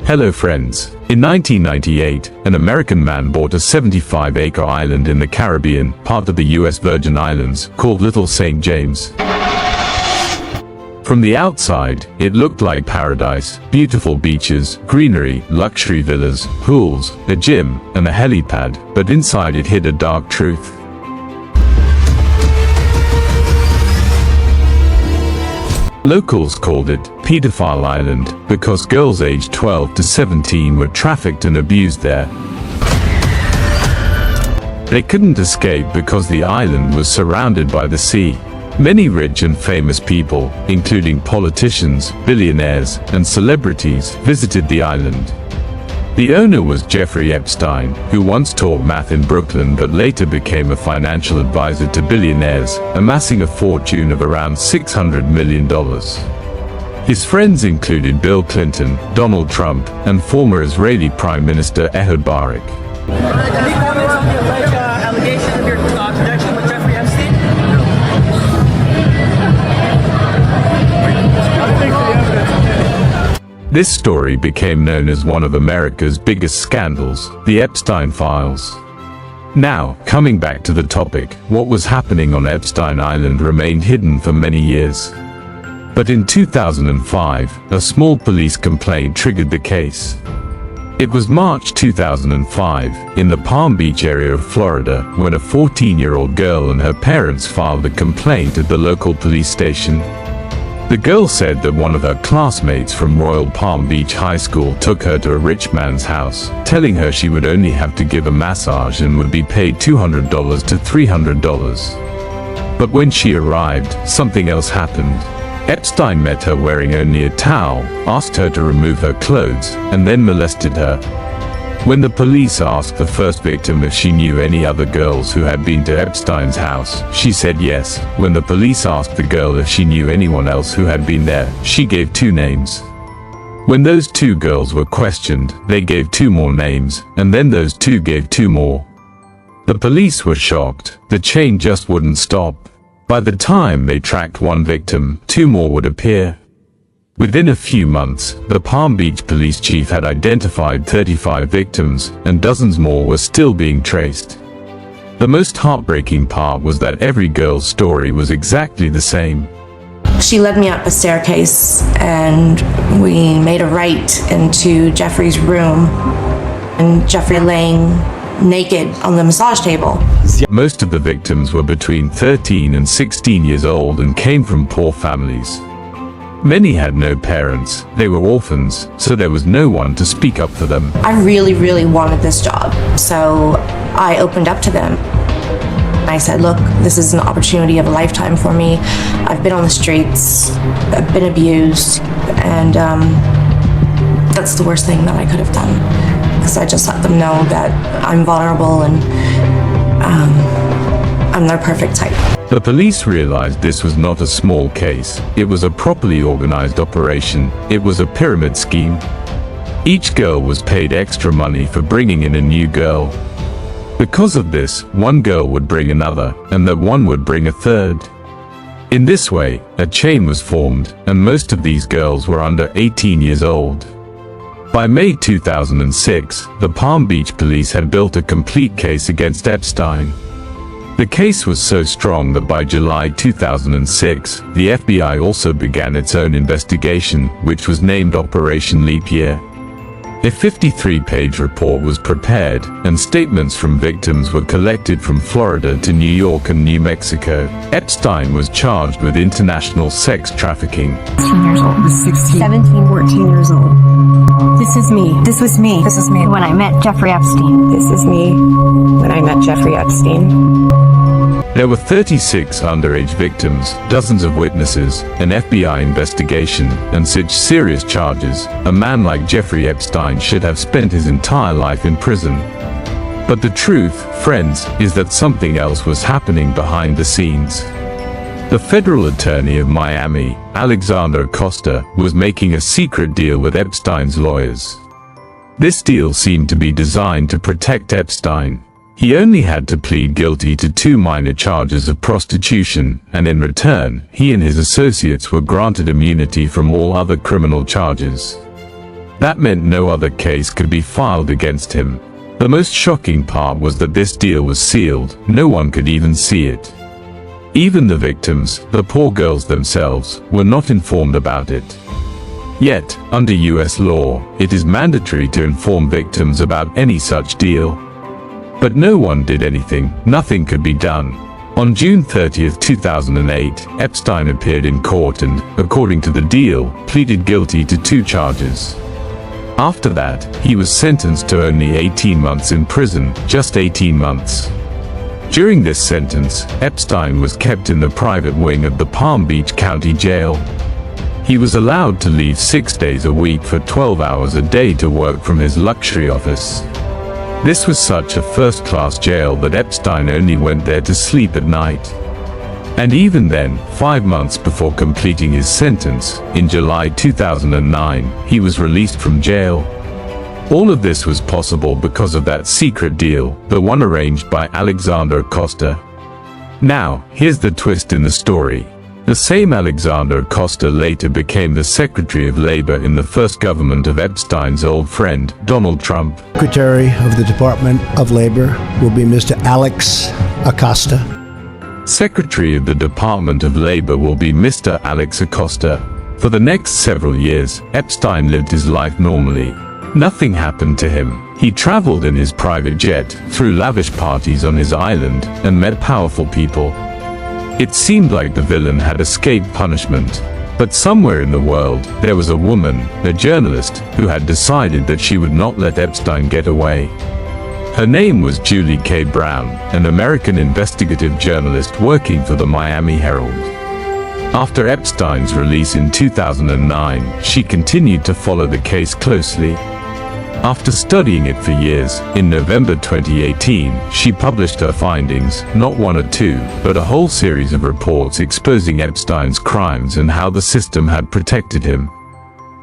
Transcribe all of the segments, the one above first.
Hello friends. In 1998, an American man bought a 75-acre island in the Caribbean, part of the US Virgin Islands, called Little St. James. From the outside, it looked like paradise: beautiful beaches, greenery, luxury villas, pools, a gym, and a helipad, but inside it hid a dark truth. Locals called it Pedophile Island because girls aged 12 to 17 were trafficked and abused there. They couldn't escape because the island was surrounded by the sea. Many rich and famous people, including politicians, billionaires, and celebrities, visited the island. The owner was Jeffrey Epstein, who once taught math in Brooklyn but later became a financial advisor to billionaires, amassing a fortune of around $600 million. His friends included Bill Clinton, Donald Trump, and former Israeli Prime Minister Ehud Barak. Any comments on the alleged allegations of your connection with Jeffrey Epstein? This story became known as one of America's biggest scandals, the Epstein Files. Now, coming back to the topic, what was happening on Epstein Island remained hidden for many years. But in 2005, a small police complaint triggered the case. It was March 2005, in the Palm Beach area of Florida, when a 14-year-old girl and her parents filed a complaint at the local police station. The girl said that one of her classmates from Royal Palm Beach High School took her to a rich man's house, telling her she would only have to give a massage and would be paid $200 to $300. But when she arrived, something else happened. Epstein met her wearing only a towel, asked her to remove her clothes, and then molested her. When the police asked the first victim if she knew any other girls who had been to Epstein's house, she said yes. When the police asked the girl if she knew anyone else who had been there, she gave 2 names. When those 2 girls were questioned, they gave 2 more names, and then those 2 gave 2 more. The police were shocked. The chain just wouldn't stop. By the time they tracked 1 victim, 2 more would appear. Within a few months, the Palm Beach police chief had identified 35 victims, and dozens more were still being traced. The most heartbreaking part was that every girl's story was exactly the same. She led me up a staircase, and we made a right into Jeffrey's room, and Jeffrey laying naked on the massage table. Most of the victims were between 13 and 16 years old and came from poor families. Many had no parents, they were orphans, so there was no one to speak up for them. I really wanted this job, so I opened up to them. I said, look, this is an opportunity of a lifetime for me. I've been on the streets, I've been abused, and that's the worst thing that I could have done. Because I just let them know that I'm vulnerable and I'm their perfect type. The police realized this was not a small case. It was a properly organized operation. It was a pyramid scheme. Each girl was paid extra money for bringing in a new girl. Because of this, one girl would bring another, and that one would bring a third. In this way, a chain was formed, and most of these girls were under 18 years old. By May 2006, the Palm Beach police had built a complete case against Epstein. The case was so strong that by July 2006, the FBI also began its own investigation, which was named Operation Leap Year. A 53-page report was prepared, and statements from victims were collected from Florida to New York and New Mexico. Epstein was charged with international sex trafficking. 16 years old. I was 16. 17, 14 years old. This is me. This was me. This is me when I met Jeffrey Epstein. This is me when I met Jeffrey Epstein. There were 36 underage victims, dozens of witnesses, an FBI investigation, and such serious charges. A man like Jeffrey Epstein should have spent his entire life in prison. But the truth, friends, is that something else was happening behind the scenes. The federal attorney of Miami, Alexander Acosta, was making a secret deal with Epstein's lawyers. This deal seemed to be designed to protect Epstein. He only had to plead guilty to 2 minor charges of prostitution, and in return, he and his associates were granted immunity from all other criminal charges. That meant no other case could be filed against him. The most shocking part was that this deal was sealed, no one could even see it. Even the victims, the poor girls themselves, were not informed about it. Yet, under US law, it is mandatory to inform victims about any such deal. But no one did anything, nothing could be done. On June 30, 2008, Epstein appeared in court and, according to the deal, pleaded guilty to 2 charges. After that, he was sentenced to only 18 months in prison, just 18 months. During this sentence, Epstein was kept in the private wing of the Palm Beach County Jail. He was allowed to leave 6 days a week for 12 hours a day to work from his luxury office. This was such a first-class jail that Epstein only went there to sleep at night. And even then, 5 months before completing his sentence, in July 2009, he was released from jail. All of this was possible because of that secret deal, the one arranged by Alexander Acosta. Now, here's the twist in the story. The same Alexander Acosta later became the Secretary of Labor in the first government of Epstein's old friend, Donald Trump. Secretary of the Department of Labor will be Mr. Alex Acosta. Secretary of the Department of Labor will be Mr. Alex Acosta. For the next several years, Epstein lived his life normally. Nothing happened to him. He traveled in his private jet, threw lavish parties on his island, and met powerful people. It seemed like the villain had escaped punishment. But somewhere in the world, there was a woman, a journalist, who had decided that she would not let Epstein get away. Her name was Julie K. Brown, an American investigative journalist working for the Miami Herald. After Epstein's release in 2009, she continued to follow the case closely. After studying it for years, in November 2018, she published her findings, not 1 or 2, but a whole series of reports exposing Epstein's crimes and how the system had protected him.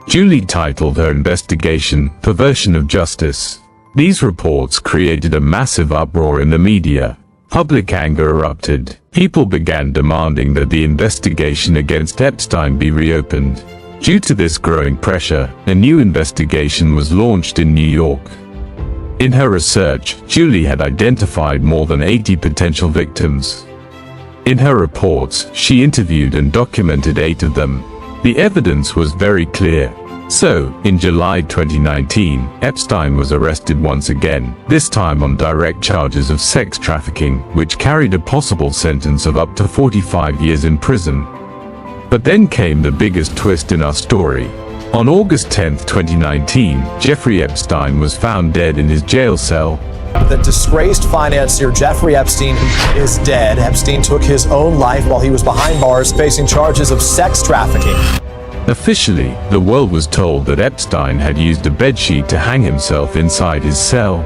Julie titled her investigation, "Perversion of Justice." These reports created a massive uproar in the media. Public anger erupted. People began demanding that the investigation against Epstein be reopened. Due to this growing pressure, a new investigation was launched in New York. In her research, Julie had identified more than 80 potential victims. In her reports, she interviewed and documented 8 of them. The evidence was very clear. So, in July 2019, Epstein was arrested once again, this time on direct charges of sex trafficking, which carried a possible sentence of up to 45 years in prison. But then came the biggest twist in our story. On August 10, 2019, Jeffrey Epstein was found dead in his jail cell. The disgraced financier Jeffrey Epstein is dead. Epstein took his own life while he was behind bars facing charges of sex trafficking. Officially, the world was told that Epstein had used a bedsheet to hang himself inside his cell.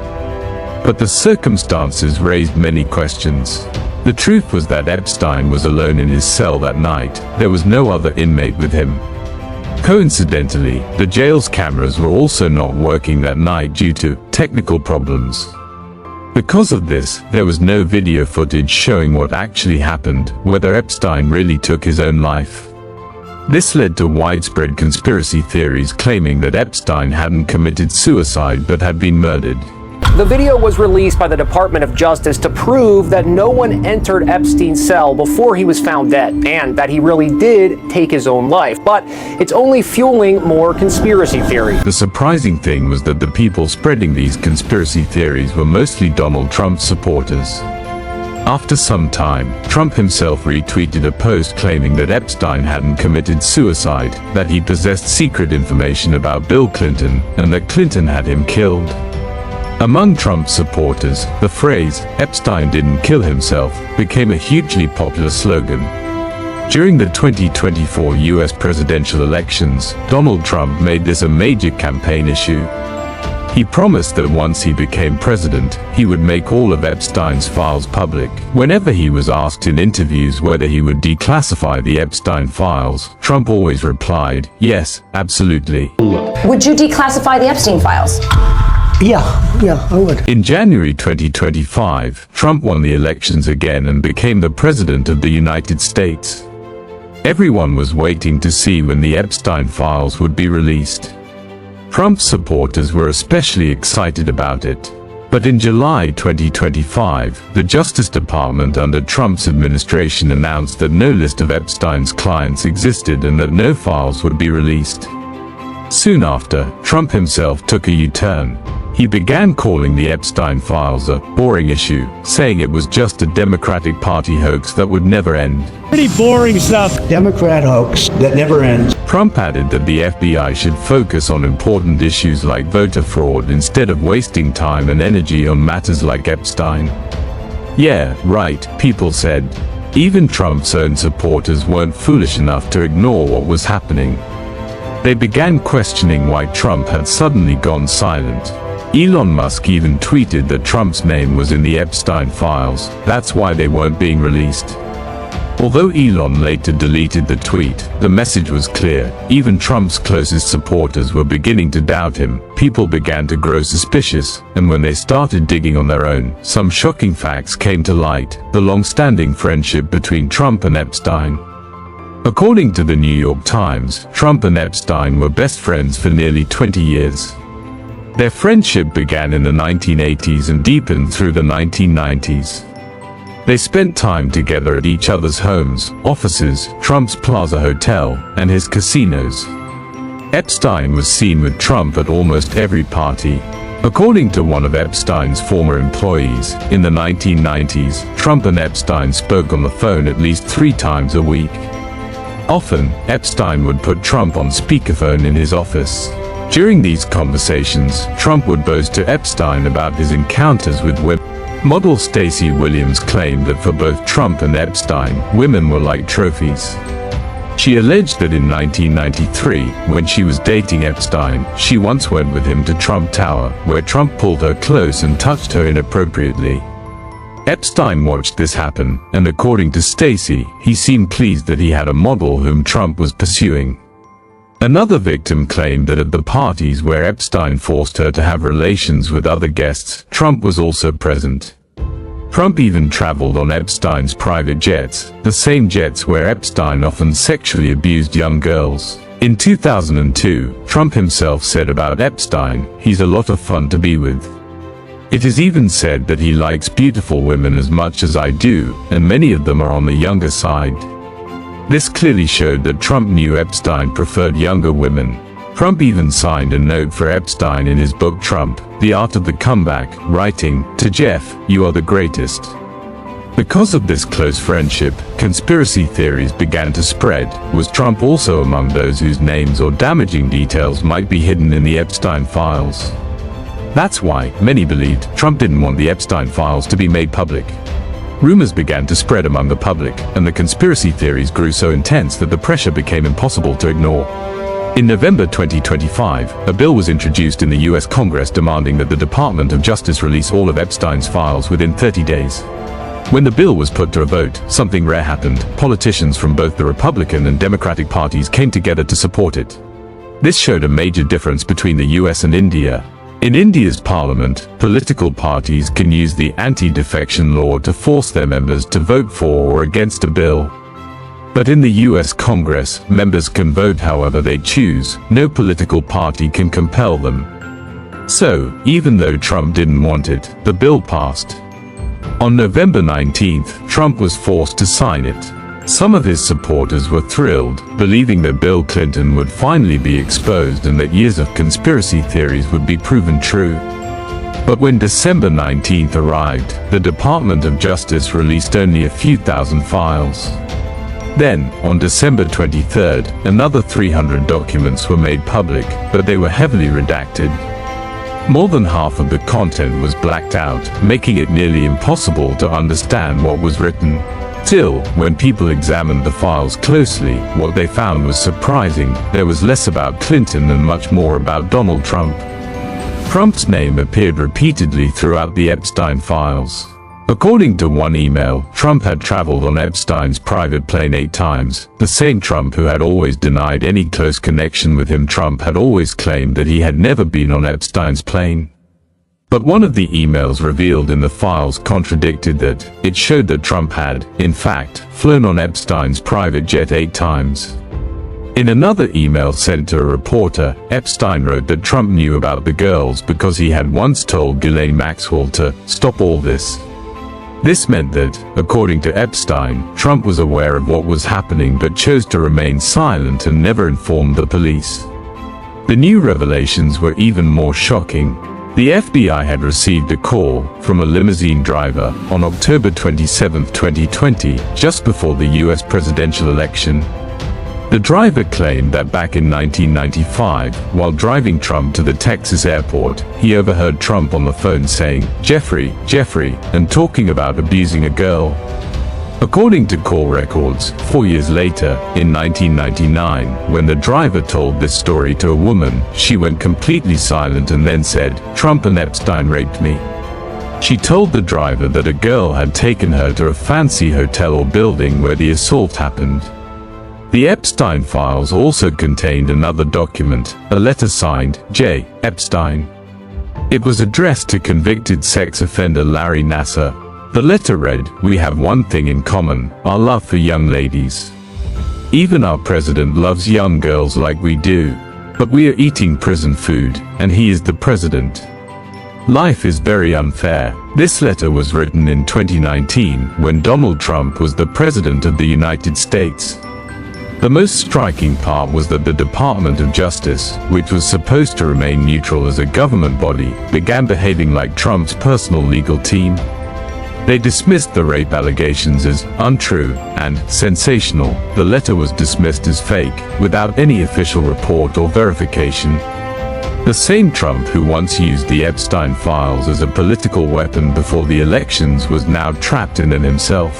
But the circumstances raised many questions. The truth was that Epstein was alone in his cell that night. There was no other inmate with him. Coincidentally, the jail's cameras were also not working that night due to technical problems. Because of this, there was no video footage showing what actually happened, whether Epstein really took his own life. This led to widespread conspiracy theories claiming that Epstein hadn't committed suicide but had been murdered. The video was released by the Department of Justice to prove that no one entered Epstein's cell before he was found dead, and that he really did take his own life. But it's only fueling more conspiracy theories. The surprising thing was that the people spreading these conspiracy theories were mostly Donald Trump supporters. After some time, Trump himself retweeted a post claiming that Epstein hadn't committed suicide, that he possessed secret information about Bill Clinton, and that Clinton had him killed. Among Trump's supporters, the phrase, "Epstein didn't kill himself," became a hugely popular slogan. During the 2024 US presidential elections, Donald Trump made this a major campaign issue. He promised that once he became president, he would make all of Epstein's files public. Whenever he was asked in interviews whether he would declassify the Epstein files, Trump always replied, "Yes, absolutely." Would you declassify the Epstein files? Yeah, I would. In January 2025, Trump won the elections again and became the President of the United States. Everyone was waiting to see when the Epstein files would be released. Trump's supporters were especially excited about it. But in July 2025, the Justice Department under Trump's administration announced that no list of Epstein's clients existed and that no files would be released. Soon after, Trump himself took a U-turn. He began calling the Epstein Files a boring issue, saying it was just a Democratic Party hoax that would never end. Pretty boring stuff. Democrat hoax that never ends. Trump added that the FBI should focus on important issues like voter fraud instead of wasting time and energy on matters like Epstein. Yeah, right, people said. Even Trump's own supporters weren't foolish enough to ignore what was happening. They began questioning why Trump had suddenly gone silent. Elon Musk even tweeted that Trump's name was in the Epstein files, that's why they weren't being released. Although Elon later deleted the tweet, the message was clear. Even Trump's closest supporters were beginning to doubt him. People began to grow suspicious, and when they started digging on their own, some shocking facts came to light: the long-standing friendship between Trump and Epstein. According to the New York Times, Trump and Epstein were best friends for nearly 20 years. Their friendship began in the 1980s and deepened through the 1990s. They spent time together at each other's homes, offices, Trump's Plaza Hotel, and his casinos. Epstein was seen with Trump at almost every party. According to one of Epstein's former employees, in the 1990s, Trump and Epstein spoke on the phone at least 3 times a week. Often, Epstein would put Trump on speakerphone in his office. During these conversations, Trump would boast to Epstein about his encounters with women. Model Stacey Williams claimed that for both Trump and Epstein, women were like trophies. She alleged that in 1993, when she was dating Epstein, she once went with him to Trump Tower, where Trump pulled her close and touched her inappropriately. Epstein watched this happen, and according to Stacey, he seemed pleased that he had a model whom Trump was pursuing. Another victim claimed that at the parties where Epstein forced her to have relations with other guests, Trump was also present. Trump even traveled on Epstein's private jets, the same jets where Epstein often sexually abused young girls. In 2002, Trump himself said about Epstein, "He's a lot of fun to be with. It is even said that he likes beautiful women as much as I do, and many of them are on the younger side." This clearly showed that Trump knew Epstein preferred younger women. Trump even signed a note for Epstein in his book Trump, The Art of the Comeback, writing, "To Jeff, you are the greatest." Because of this close friendship, conspiracy theories began to spread. Was Trump also among those whose names or damaging details might be hidden in the Epstein files? That's why many believed Trump didn't want the Epstein files to be made public. Rumors began to spread among the public, and the conspiracy theories grew so intense that the pressure became impossible to ignore. In November 2025, a bill was introduced in the US Congress demanding that the Department of Justice release all of Epstein's files within 30 days. When the bill was put to a vote, something rare happened. Politicians from both the Republican and Democratic parties came together to support it. This showed a major difference between the US and India. In India's parliament, political parties can use the anti-defection law to force their members to vote for or against a bill. But in the US Congress, members can vote however they choose. No political party can compel them. So, even though Trump didn't want it, the bill passed. On November 19th, Trump was forced to sign it. Some of his supporters were thrilled, believing that Bill Clinton would finally be exposed and that years of conspiracy theories would be proven true. But when December 19th arrived, the Department of Justice released only a few thousand files. Then, on December 23rd, another 300 documents were made public, but they were heavily redacted. More than half of the content was blacked out, making it nearly impossible to understand what was written. Still, when people examined the files closely, what they found was surprising. There was less about Clinton and much more about Donald Trump. Trump's name appeared repeatedly throughout the Epstein files. According to one email, Trump had traveled on Epstein's private plane 8 times. The same Trump who had always denied any close connection with him. Trump had always claimed that he had never been on Epstein's plane. But one of the emails revealed in the files contradicted that. It showed that Trump had, in fact, flown on Epstein's private jet 8 times. In another email sent to a reporter, Epstein wrote that Trump knew about the girls because he had once told Ghislaine Maxwell to stop all this. This meant that, according to Epstein, Trump was aware of what was happening but chose to remain silent and never informed the police. The new revelations were even more shocking. The FBI had received a call from a limousine driver on October 27, 2020, just before the US presidential election. The driver claimed that back in 1995, while driving Trump to the Texas airport, he overheard Trump on the phone saying, Jeffrey, and talking about abusing a girl. According to call records, 4 years later, in 1999, when the driver told this story to a woman, she went completely silent and then said, Trump and Epstein raped me. She told the driver that a girl had taken her to a fancy hotel or building where the assault happened. The Epstein Files also contained another document, a letter signed, J. Epstein. It was addressed to convicted sex offender Larry Nassar. The letter read, We have one thing in common, our love for young ladies. Even our president loves young girls like we do. But we are eating prison food, and he is the president. Life is very unfair. This letter was written in 2019, when Donald Trump was the president of the United States. The most striking part was that the Department of Justice, which was supposed to remain neutral as a government body, began behaving like Trump's personal legal team. They dismissed the rape allegations as untrue and sensational. The letter was dismissed as fake, without any official report or verification. The same Trump who once used the Epstein Files as a political weapon before the elections was now trapped in it himself.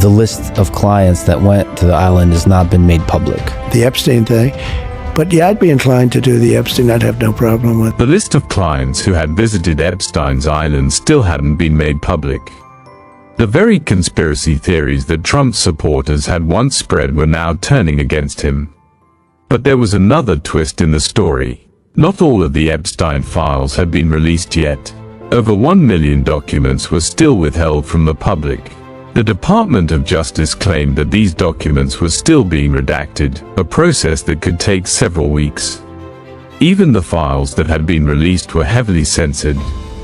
The list of clients that went to the island has not been made public. The Epstein thing. But yeah, I'd be inclined to do the Epstein. I'd have no problem with. The list of clients who had visited Epstein's island still hadn't been made public. The very conspiracy theories that Trump's supporters had once spread were now turning against him. But there was another twist in the story. Not all of the Epstein files had been released yet. Over 1 million documents were still withheld from the public. The Department of Justice claimed that these documents were still being redacted, a process that could take several weeks. Even the files that had been released were heavily censored.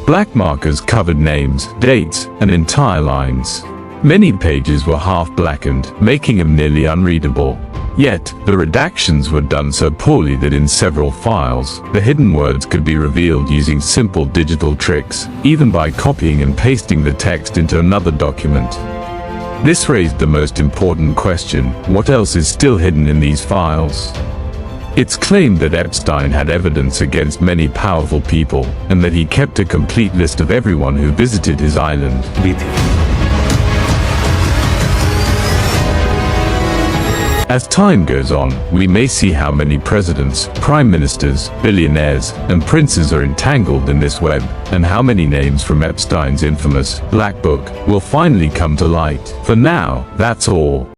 Black markers covered names, dates, and entire lines. Many pages were half blackened, making them nearly unreadable. Yet, the redactions were done so poorly that in several files, the hidden words could be revealed using simple digital tricks, even by copying and pasting the text into another document. This raised the most important question: what else is still hidden in these files? It's claimed that Epstein had evidence against many powerful people, and that he kept a complete list of everyone who visited his island. As time goes on, we may see how many presidents, prime ministers, billionaires, and princes are entangled in this web, and how many names from Epstein's infamous Black Book will finally come to light. For now, that's all.